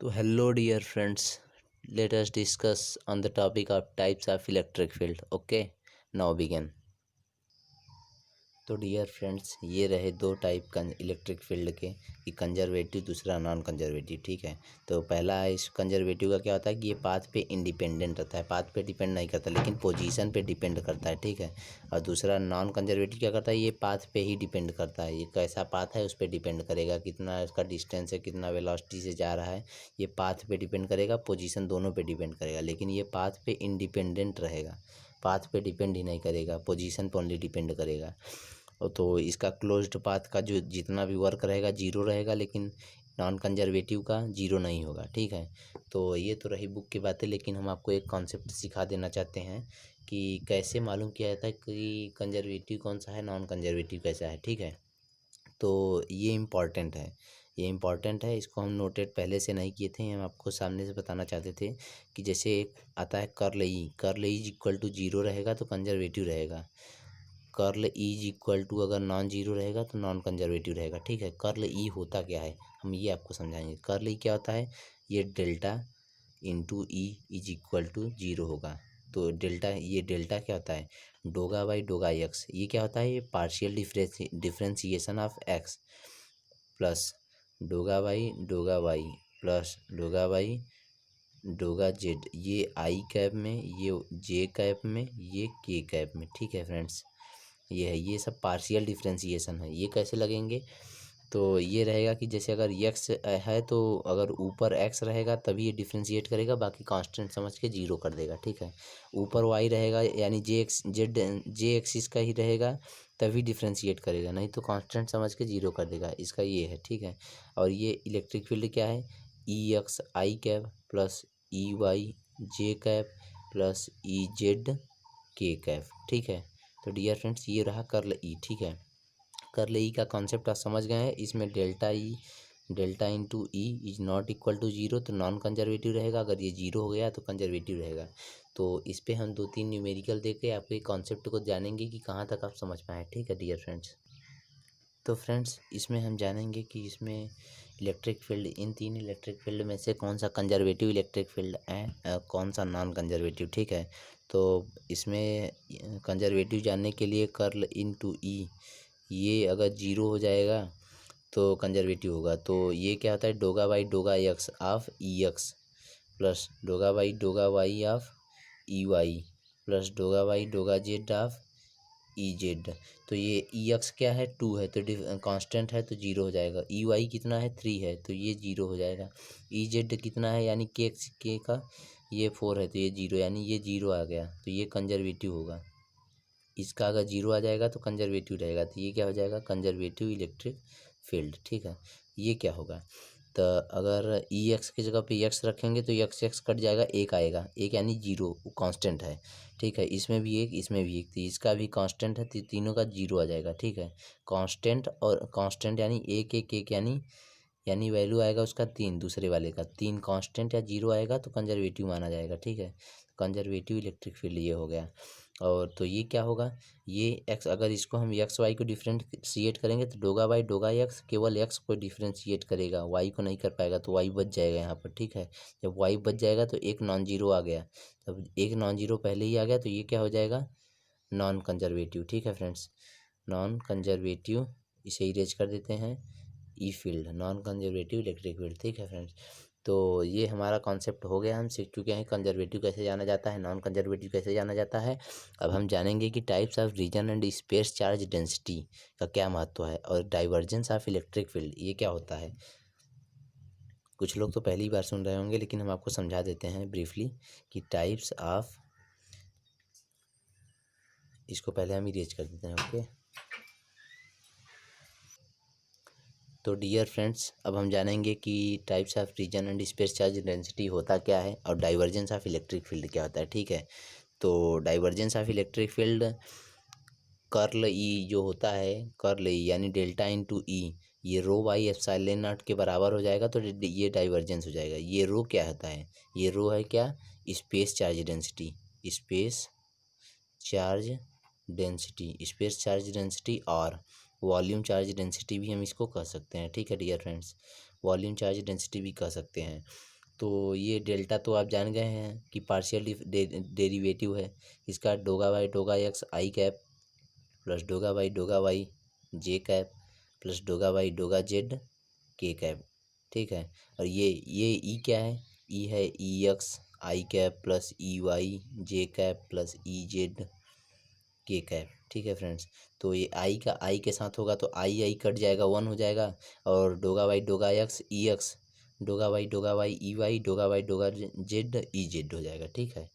So hello dear friends, let us discuss on the topic of types of electric field. Okay, now begin. तो dear friends, ये रहे दो type का electric field के, कि conservative, दूसरा नॉन कंजर्वेटिव। ठीक है, तो पहला है इस कंजर्वेटिव का क्या होता है कि ये पाथ पे इंडिपेंडेंट रहता है, पाथ पे डिपेंड नहीं करता लेकिन पोजीशन पे डिपेंड करता है। ठीक है, और दूसरा नॉन कंजर्वेटिव क्या करता है, ये पाथ पे ही डिपेंड करता है, ये कैसा पाथ है उस पर डिपेंड करेगा, कितना इसका डिस्टेंस है, कितना वेलोसिटी से जा रहा है, ये पाथ पे डिपेंड करेगा, पोजीशन दोनों पे डिपेंड करेगा। लेकिन ये पाथ पे इंडिपेंडेंट रहेगा, पाथ पे डिपेंड ही नहीं करेगा, पोजीशन पे ओनली डिपेंड करेगा। तो इसका क्लोज्ड पाथ का जो जितना भी वर्क रहेगा जीरो रहेगा, लेकिन नॉन कंजर्वेटिव का जीरो नहीं होगा। ठीक है, तो ये तो रही बुक की बातें, लेकिन हम आपको एक कॉन्सेप्ट सिखा देना चाहते हैं कि कैसे मालूम किया जाता है कि कंजर्वेटिव कौन सा है, नॉन कंजर्वेटिव कैसा है। ठीक है, तो ये इम्पॉर्टेंट है, ये इम्पॉर्टेंट है, इसको हम नोटेड पहले से नहीं किए थे, हम आपको सामने से बताना चाहते थे कि जैसे एक आता है curl E equal to zero रहेगा तो कंजर्वेटिव रहेगा, कर्ल इज इक्वल टू अगर नॉन जीरो रहेगा तो नॉन कंजर्वेटिव रहेगा। ठीक है, कर्ल ई होता क्या है हम ये आपको समझाएंगे। कर्ल ई क्या होता है, ये delta into E is equal to zero होगा। तो डेल्टा, ये डेल्टा क्या होता है, डोगा बाई डोगा एक्स। ये क्या होता है, ये partial differentiation of x plus डोगा बाई डोगा वाई प्लस डोगा बाई डोगा जेड। ये आई कैप में, ये जे कैप में, ये के कैप में। ठीक है फ्रेंड्स, ये है, ये सब पार्शियल डिफ्रेंसिएशन है। ये कैसे लगेंगे, तो ये रहेगा कि जैसे अगर एक्स है तो अगर ऊपर एक्स रहेगा तभी ये डिफ्रेंशिएट करेगा, बाकी कांस्टेंट समझ के जीरो कर देगा। ठीक है, ऊपर वाई रहेगा यानी जे एक्सिस का ही रहेगा तभी डिफ्रेंशिएट करेगा, नहीं तो कांस्टेंट समझ के जीरो कर देगा। इसका ये है। ठीक है, और ये इलेक्ट्रिक फील्ड क्या है, E x i cap plus E y j cap plus E z k cap. ठीक है, तो डियर फ्रेंड्स ये रहा कर्ल ई। ठीक है, कर्ल ई का कॉन्सेप्ट आप समझ गए हैं। इसमें delta into E is not equal to zero तो नॉन कंजर्वेटिव रहेगा, अगर ये जीरो हो गया तो कंजर्वेटिव रहेगा। तो इस पे हम 2-3 न्यूमेरिकल दे के आपके कॉन्सेप्ट को जानेंगे कि कहाँ तक आप समझ पाएँ। ठीक है डियर फ्रेंड्स, तो फ्रेंड्स इसमें हम जानेंगे कि इसमें इलेक्ट्रिक फील्ड, इन तीन इलेक्ट्रिक फील्ड में से कौन सा कंजर्वेटिव इलेक्ट्रिक फील्ड है, कौन सा नॉन कंजर्वेटिव। ठीक है, तो इसमें कंजर्वेटिव जानने के लिए कर्ल इन टू ई, ये अगर जीरो हो जाएगा तो कंजर्वेटिव होगा। तो ये क्या होता है, डोगा बाई डोगा x of E x plus डोगा बाई डोगा y of E y plus डोगा बाई डोगा जेड ऑफ ई जेड। तो ये ई एक्स क्या है, टू है तो कांस्टेंट है तो जीरो हो जाएगा। ई वाई कितना है, थ्री है तो ये जीरो हो जाएगा। ई जेड कितना है यानी के एक्स के का ये फोर है तो ये जीरो, यानी ये जीरो आ गया तो ये कंजर्वेटिव होगा। इसका अगर जीरो आ जाएगा तो कंजर्वेटिव रहेगा, तो ये क्या हो जाएगा, कंजर्वेटिव इलेक्ट्रिक फील्ड। ठीक है, ये क्या होगा, तो अगर ई एक्स की जगह पे एक्स रखेंगे तो एक्स एक्स कट जाएगा, एक आएगा, एक यानी जीरो, वो कांस्टेंट है। ठीक है, इसमें भी एक, इसमें भी एक, तो इसका भी कांस्टेंट है तो तीनों का जीरो आ जाएगा। ठीक है, कांस्टेंट और कांस्टेंट यानी एक एक एक, यानी वैल्यू आएगा उसका तीन, दूसरे वाले का तीन कांस्टेंट या जीरो आएगा तो कंजर्वेटिव माना जाएगा। ठीक है, कंजर्वेटिव इलेक्ट्रिक फील्ड ये हो गया। और तो ये क्या होगा, ये एक्स, अगर इसको हम एक्स वाई को डिफ्रेंशिएट करेंगे तो डोगा बाई डोगा एक्स केवल एक्स को डिफ्रेंशिएट करेगा, वाई को नहीं कर पाएगा, तो वाई बच जाएगा यहाँ पर। ठीक है, जब वाई बच जाएगा तो एक नॉन जीरो आ गया, तब एक नॉन जीरो पहले ही आ गया तो ये क्या हो जाएगा, नॉन कंजर्वेटिव। ठीक है फ्रेंड्स, नॉन कंजर्वेटिव, इसे इरेज कर देते हैं, E field, non conservative electric field. ठीक है फ्रेंड्स, तो ये हमारा कॉन्सेप्ट हो गया, हम सीख चुके हैं कंजर्वेटिव कैसे जाना जाता है, नॉन कंजर्वेटिव कैसे जाना जाता है। अब हम जानेंगे कि types of region and space charge density का क्या महत्व है, और डाइवर्जेंस ऑफ इलेक्ट्रिक फील्ड ये क्या होता है। कुछ लोग तो पहली बार सुन रहे होंगे लेकिन हम आपको समझा देते हैं ब्रीफली कि टाइप्स ऑफ, इसको पहले हम इरेज कर देते हैं। ओके, तो डियर फ्रेंड्स अब हम जानेंगे कि types of region and space charge density होता क्या है और डाइवर्जेंस ऑफ इलेक्ट्रिक फील्ड क्या होता है। ठीक है, तो divergence of electric field, curl E जो होता है, कर्ल ई यानी डेल्टा इंटू ई, ये रो बाई एप्सिलॉन नॉट के बराबर हो जाएगा तो ये डाइवर्जेंस हो जाएगा। ये रो क्या होता है, ये रो है क्या, space charge density, space charge density, space charge density और वॉल्यूम चार्ज डेंसिटी भी हम इसको कह सकते हैं। ठीक है dear friends, volume charge density भी कह सकते हैं। तो ये डेल्टा तो आप जान गए हैं कि पार्शियल डेरिवेटिव है इसका, डोगा बाई डोगा एक्स आई कैप प्लस डोगा बाई डोगा वाई जे कैप प्लस डोगा बाई डोगा जेड के कैप, ठीक है। और ये ई क्या है, ई है E x i cap plus E y j cap plus E z k cap, ठीक है फ्रेंड्स। तो ये आई का आई के साथ होगा तो आई आई कट जाएगा, वन हो जाएगा। और डोगा बाई डोगा एक्स ई एक्स, डोगा बाई डोगा वाई ई वाई, डोगा बाई डोगा जेड ई जेड हो जाएगा, ठीक है।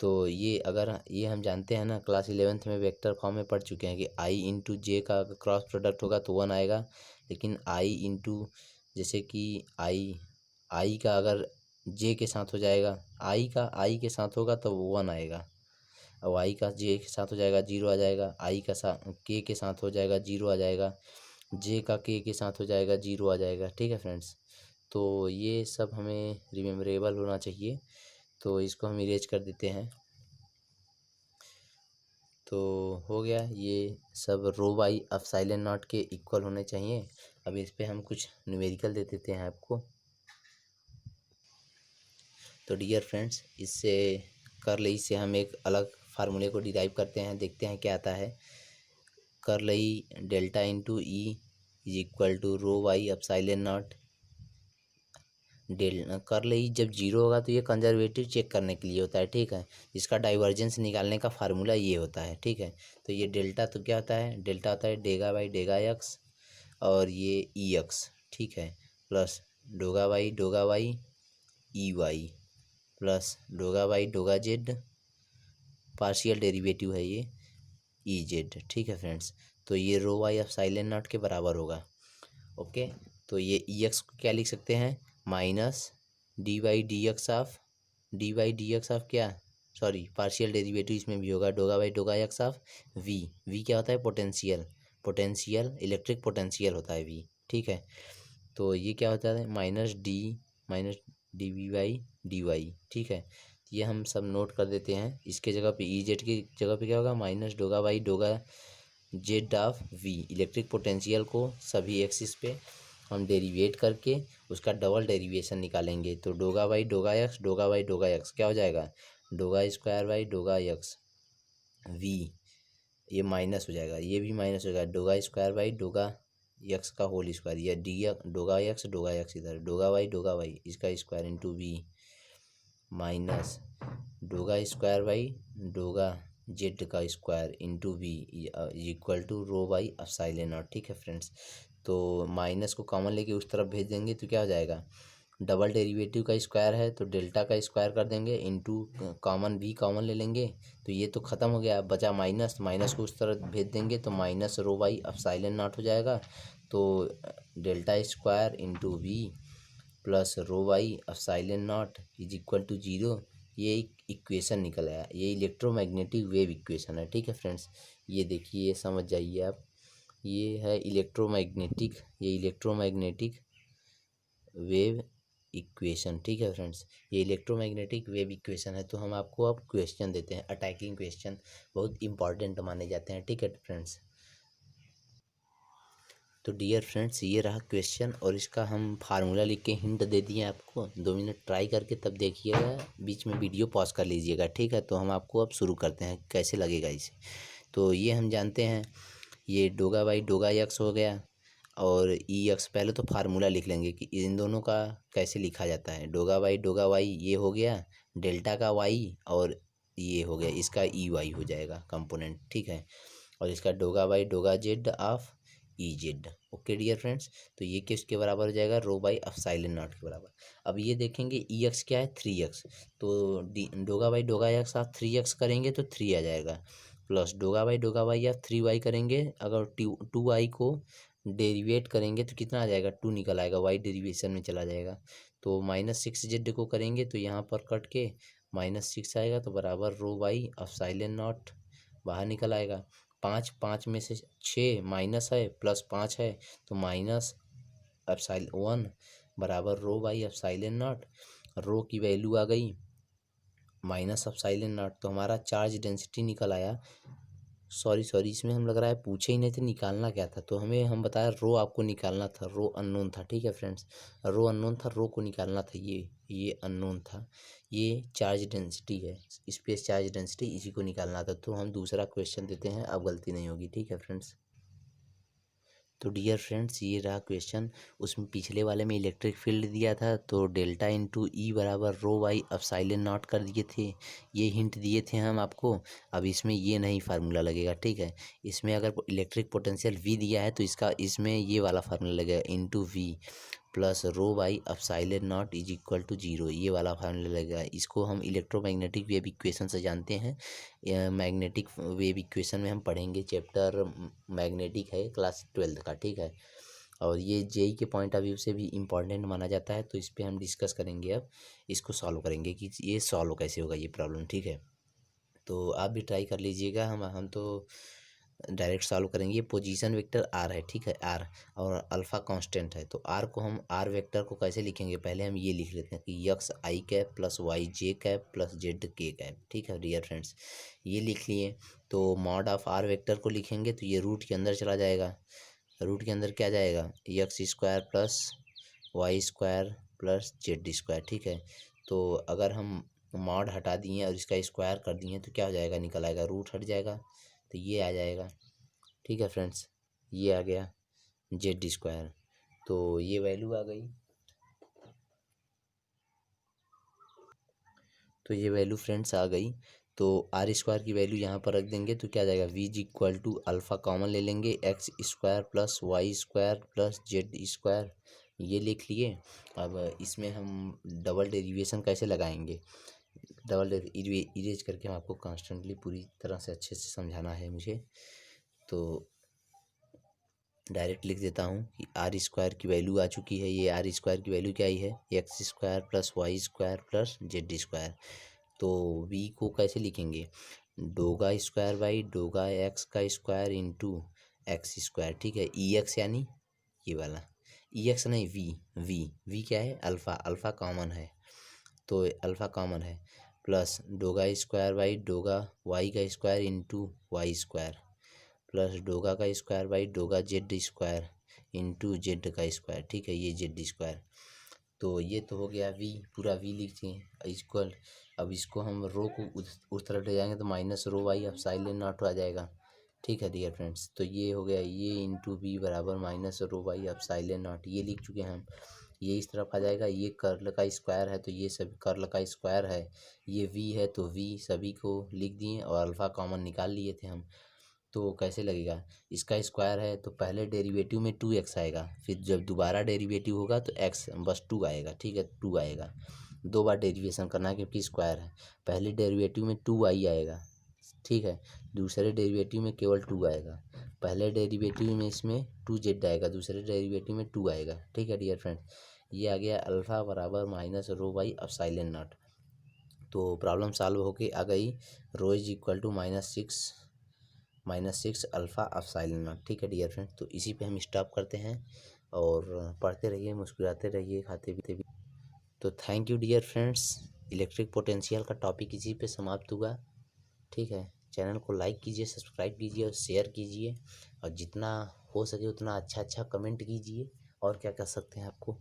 तो ये अगर ये हम जानते हैं ना, क्लास 11th में वेक्टर फॉर्म में पढ़ चुके हैं कि आई इंटू जे का क्रॉस प्रोडक्ट होगा तो वन आएगा। लेकिन आई इंटू, जैसे कि आई का अगर जे के साथ हो जाएगा, आई का आई के साथ होगा तो वन आएगा। और आई का जे के साथ हो जाएगा जीरो आ जाएगा, आई का साथ के साथ हो जाएगा जीरो आ जाएगा, जे का के साथ हो जाएगा जीरो आ जाएगा, ठीक है फ्रेंड्स। तो ये सब हमें रिमेम्बरेबल होना चाहिए। तो इसको हम इरेज कर देते हैं। तो हो गया, ये सब रो बाई एप्सिलॉन नॉट के इक्वल होने चाहिए। अब इस पे हम कुछ न्यूमेरिकल दे देते हैं आपको। तो डियर फ्रेंड्स, इससे कर्ल ई से हम एक अलग फार्मूले को डिराइव करते हैं, देखते हैं क्या आता है। Curl E delta into E is equal to rho by epsilon naught curl E जब जीरो होगा तो ये कंजर्वेटिव चेक करने के लिए होता है, ठीक है। इसका डाइवर्जेंस निकालने का फार्मूला ये होता है, ठीक है। तो ये डेल्टा तो क्या होता है, डेल्टा होता है डेगा बाई डेगा एक्स और ये ई एक्स, ठीक है, प्लस डोगा बाई ई वाई प्लस डोगा बाई डोगा जेड, पार्शियल डेरिवेटिव है ये ई जेड, ठीक है फ्रेंड्स। तो ये रो वाई एप्सिलॉन नॉट के बराबर होगा, ओके। तो ये ई एक्स को क्या लिख सकते हैं, minus d by d x of क्या, सॉरी पार्शियल डेरिवेटिव इसमें भी होगा, डोगा बाई डोगा एक्स ऑफ वी क्या होता है, पोटेंशियल इलेक्ट्रिक पोटेंशियल होता है वी, ठीक है। तो ये क्या होता है, minus d v by d y, ठीक है। ये हम सब नोट कर देते हैं। इसके जगह पे ई जेड की जगह पे क्या होगा, माइनस डोगा बाई डोगा z of v, electric potential को सभी एक्सिस पे हम डेरिवेट करके उसका डबल डेरिवेशन निकालेंगे। तो डोगा बाई डोगा एक्स क्या हो जाएगा, डोगा स्क्वायर बाई डोगा एक्स वी, ये माइनस हो जाएगा, ये भी माइनस हो जाएगा, डोगा स्क्वायर बाई डोगा एक्स का होल स्क्वायर, या डी डोगा एक्स इधर, डोगा वाई इसका स्क्वायर इंटू वी माइनस डोगा स्क्वायर बाई डोगा जेड का square into V equal to rho by epsilon naught, ठीक है फ्रेंड्स। तो माइनस को कॉमन लेके उस तरफ भेज देंगे तो क्या हो जाएगा, डबल डेरिवेटिव का स्क्वायर है तो डेल्टा का स्क्वायर कर देंगे इंटू कॉमन भी कॉमन ले लेंगे तो ये तो ख़त्म हो गया, बचा माइनस, माइनस को उस तरफ भेज देंगे तो minus rho by epsilon naught हो जाएगा। तो delta square into v plus rho by epsilon naught is equal to zero. ये एक इक्वेशन निकल आया, ये इलेक्ट्रोमैग्नेटिक वेव इक्वेशन है, ठीक है फ्रेंड्स। ये देखिए, ये समझ जाइए आप, ये है इलेक्ट्रोमैग्नेटिक वेव इक्वेशन, ठीक है फ्रेंड्स। ये इलेक्ट्रोमैग्नेटिक वेव इक्वेशन है। तो हम आपको अब क्वेश्चन देते हैं, अटैकिंग क्वेश्चन बहुत इंपॉर्टेंट माने जाते हैं, ठीक है फ्रेंड्स। तो डियर फ्रेंड्स, ये रहा क्वेश्चन और इसका हम फार्मूला लिख के हिंट दे दिए आपको। 2 मिनट ट्राई करके तब देखिएगा, बीच में वीडियो पॉज कर लीजिएगा, ठीक है। तो हम आपको अब शुरू करते हैं, कैसे लगेगा इसे। तो ये हम जानते हैं, ये डोगा बाई डोगा एक्स हो गया और ई एक्स, पहले तो फार्मूला लिख लेंगे कि इन दोनों का कैसे लिखा जाता है। डोगा बाई डोगा वाई ये हो गया, डेल्टा का वाई, और ये हो गया इसका ई वाई हो जाएगा कंपोनेंट, ठीक है। और इसका डोगा बाई डोगा z of E z, okay dear friends. तो ये किसके बराबर हो जाएगा, रो बाई एप्सिलॉन नॉट के बराबर। अब ये देखेंगे ई एक्स क्या है, 3x, तो डोगा बाई डोगा एक्स आप 3x करेंगे तो 3 आ जाएगा, प्लस डोगा बाई डोगा वाई आप 3y करेंगे, अगर 2y को डेरिवेट करेंगे तो कितना आ जाएगा, 2 निकल आएगा, y डेरिवेशन में चला जाएगा। तो -6z को करेंगे तो यहाँ पर कट के -6 आएगा, तो बराबर रो बाई एप्सिलॉन नॉट बाहर निकल आएगा। 5 में से 6 माइनस है प्लस 5 है तो माइनस एप्सिलॉन 1 बराबर रो बाई एप्सिलॉन नॉट, रो की वैल्यू आ गई माइनस एप्सिलॉन नॉट, तो हमारा चार्ज डेंसिटी निकल आया सॉरी इसमें हम लग रहा है पूछे ही नहीं थे निकालना क्या था, तो हम बताया रो आपको निकालना था, रो अननोन था। ठीक है फ्रेंड्स, रो अननोन था, रो को निकालना था। ये अननोन था, ये चार्ज डेंसिटी है, स्पेस चार्ज डेंसिटी, इसी को निकालना था। तो हम दूसरा क्वेश्चन देते हैं, अब गलती नहीं होगी। ठीक है फ्रेंड्स, तो डियर फ्रेंड्स ये रहा क्वेश्चन। उसमें पिछले वाले में इलेक्ट्रिक फील्ड दिया था, तो डेल्टा इंटू ई बराबर रो वाई एप्सिलॉन नॉट कर दिए थे, ये हिंट दिए थे हम आपको। अब इसमें ये नहीं फार्मूला लगेगा। ठीक है, इसमें अगर इलेक्ट्रिक पोटेंशियल वी दिया है तो इसका इसमें ये वाला फार्मूला लगेगा, into v plus rho by epsilon naught is equal to zero, ये वाला फार्मूला लगेगा। इसको हम इलेक्ट्रोमैग्नेटिक वेव इक्वेशन से जानते हैं। मैग्नेटिक वेव इक्वेशन में हम पढ़ेंगे, चैप्टर मैग्नेटिक है क्लास 12 का। ठीक है, और ये जेई के पॉइंट ऑफ व्यू से भी इम्पॉर्टेंट माना जाता है, तो इस पर हम डिस्कस करेंगे। अब इसको सॉल्व करेंगे कि ये सॉल्व कैसे होगा ये प्रॉब्लम। ठीक है, तो आप भी ट्राई कर लीजिएगा। हम तो डायरेक्ट सॉल्व करेंगे। ये पोजीशन वेक्टर आर है। ठीक है, आर और अल्फा कांस्टेंट है, तो आर को हम आर वेक्टर को कैसे लिखेंगे, पहले हम ये लिख लेते हैं कि यक्स आई cap plus Y j cap plus Z k cap. ठीक है डियर फ्रेंड्स, ये लिख लिए। तो मॉड ऑफ आर वेक्टर को लिखेंगे तो ये रूट के अंदर चला जाएगा, रूट के अंदर क्या जाएगा, x square plus y square plus z square. ठीक है, तो अगर हम मॉड हटा दिए और इसका स्क्वायर कर दिए तो क्या हो जाएगा, निकल आएगा, रूट हट जाएगा तो ये आ जाएगा। ठीक है फ्रेंड्स, ये आ गया जेड स्क्वायर, तो ये वैल्यू आ गई। तो ये वैल्यू फ्रेंड्स आ गई। तो आर स्क्वायर की वैल्यू यहाँ पर रख देंगे तो क्या आ जाएगा, v is equal to alpha common ले लेंगे, x square plus y square plus z square, ये लिख लिए। अब इसमें हम डबल डेरिवेशन कैसे लगाएंगे, डबल इरेज करके हम आपको कॉन्स्टेंटली पूरी तरह से अच्छे से समझाना है मुझे। तो डायरेक्ट लिख देता हूँ कि आर स्क्वायर की वैल्यू आ चुकी है। ये आर स्क्वायर की वैल्यू क्या आई है, x square plus y square plus z square. तो वी को कैसे लिखेंगे, डोगा स्क्वायर बाई डोगा एक्स का स्क्वायर इंटू एक्स स्क्वायर। ठीक है, ई एक्स यानी ये वाला, ई एक्स नहीं वी क्या है, अल्फ़ा, अल्फ़ा कॉमन है तो अल्फ़ा कॉमन है, प्लस डोगा स्क्वायर बाई डोगा वाई का square into y square plus डोगा का स्क्वायर बाई डोगा जेड स्क्वायर इंटू जेड का स्क्वायर। ठीक है, ये जेड स्क्वायर। तो ये तो हो गया वी, पूरा वी लिखते हैं इक्वल। अब इसको हम रो को उस तरफ ले जाएंगे तो minus rho Y epsilon naught आ जाएगा। ठीक है डियर फ्रेंड्स, तो ये हो गया, ये इंटू वी बराबर minus rho Y epsilon naught, ये लिख चुके हैं हम। ये इस तरफ आ जाएगा, ये कर्ल का स्क्वायर है तो ये सब कर्ल का स्क्वायर है, ये वी है तो वी सभी को लिख दिए और अल्फ़ा कॉमन निकाल लिए थे हम। तो कैसे लगेगा, इसका स्क्वायर है तो पहले डेरिवेटिव में 2x आएगा, फिर जब दोबारा डेरिवेटिव होगा तो x बस 2 आएगा। ठीक है, 2 आएगा, दो बार डेरिवेशन करना है क्योंकि स्क्वायर है। पहले डेरिवेटिव में 2i आएगा, ठीक है, दूसरे डेरिवेटिव में केवल 2 आएगा, पहले डेरिवेटिव में इसमें 2z आएगा, दूसरे डेरिवेटिव में 2 आएगा। ठीक है डियर फ्रेंड, ये आ गया अल्फ़ा बराबर minus rho by epsilon naught. तो प्रॉब्लम सॉल्व होके आ गई, rho is equal to -6 alpha epsilon naught. ठीक है डियर फ्रेंड, तो इसी पे हम स्टॉप करते हैं और पढ़ते रहिए, मुस्कुराते रहिए, खाते पीते भी। तो thank you dear friends, electric potential का टॉपिक इसी पे समाप्त हुआ। ठीक है, चैनल को लाइक कीजिए, सब्सक्राइब कीजिए और शेयर कीजिए, और जितना हो सके उतना अच्छा अच्छा कमेंट कीजिए। और क्या कर सकते हैं आपको